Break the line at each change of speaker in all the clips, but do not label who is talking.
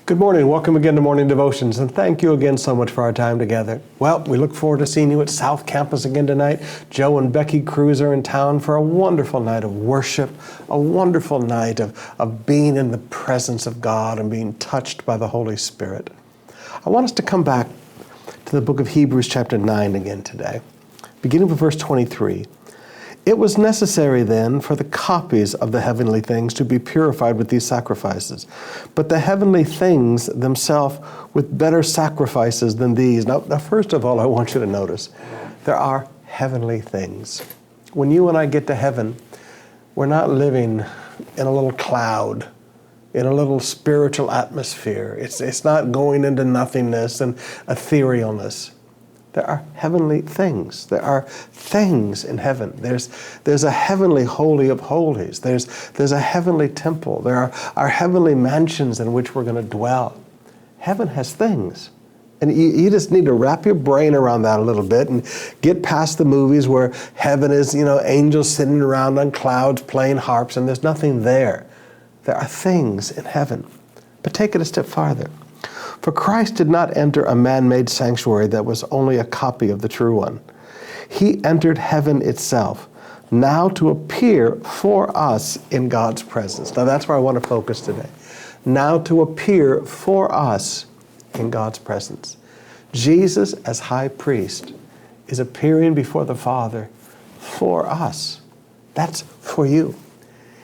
Good morning. Welcome again to Morning Devotions, and thank you again so much for our time together. Well, we look forward to seeing you at South Campus again tonight. Joe and Becky Cruz are in town for a wonderful night of worship, a wonderful night of being in the presence of God and being touched by the Holy Spirit. I want us to come back to the book of Hebrews chapter 9 again today, beginning with verse 23. It was necessary then for the copies of the heavenly things to be purified with these sacrifices, but the heavenly things themselves with better sacrifices than these. Now, first of all, I want you to notice there are heavenly things. When you and I get to heaven, we're not living in a little cloud, in a little spiritual atmosphere. It's not going into nothingness and etherealness. There are heavenly things. There are things in heaven. There's a heavenly holy of holies. There's a heavenly temple. There are heavenly mansions in which we're going to dwell. Heaven has things. And you just need to wrap your brain around that a little bit and get past the movies where heaven is, angels sitting around on clouds playing harps, and there's nothing there. There are things in heaven. But take it a step farther. For Christ did not enter a man-made sanctuary that was only a copy of the true one. He entered heaven itself, now to appear for us in God's presence. Now that's where I want to focus today. Now to appear for us in God's presence. Jesus, as high priest, is appearing before the Father for us. That's for you.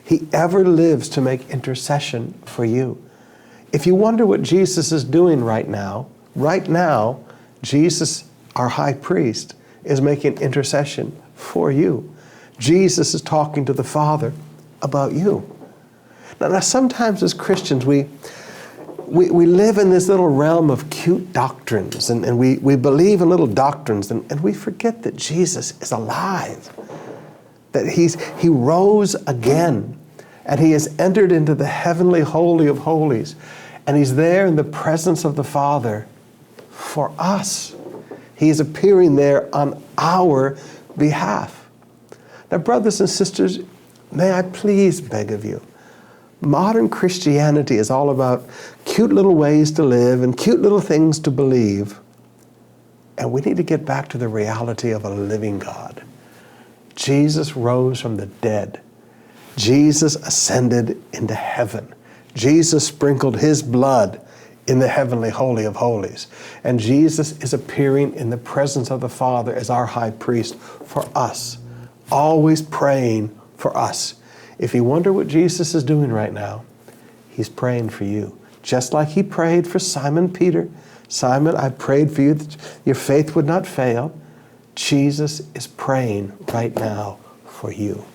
He ever lives to make intercession for you. If you wonder what Jesus is doing right now, Jesus, our high priest, is making intercession for you. Jesus is talking to the Father about you. Now sometimes as Christians, we live in this little realm of cute doctrines, and we believe in little doctrines, and we forget that Jesus is alive, that he rose again, and he has entered into the heavenly holy of holies. And he's there in the presence of the Father for us. He is appearing there on our behalf. Now, brothers and sisters, may I please beg of you, modern Christianity is all about cute little ways to live and cute little things to believe. And we need to get back to the reality of a living God. Jesus rose from the dead. Jesus ascended into heaven. Jesus sprinkled his blood in the heavenly holy of holies. And Jesus is appearing in the presence of the Father as our high priest for us, always praying for us. If you wonder what Jesus is doing right now, he's praying for you. Just like he prayed for Simon Peter. Simon, I prayed for you that your faith would not fail. Jesus is praying right now for you.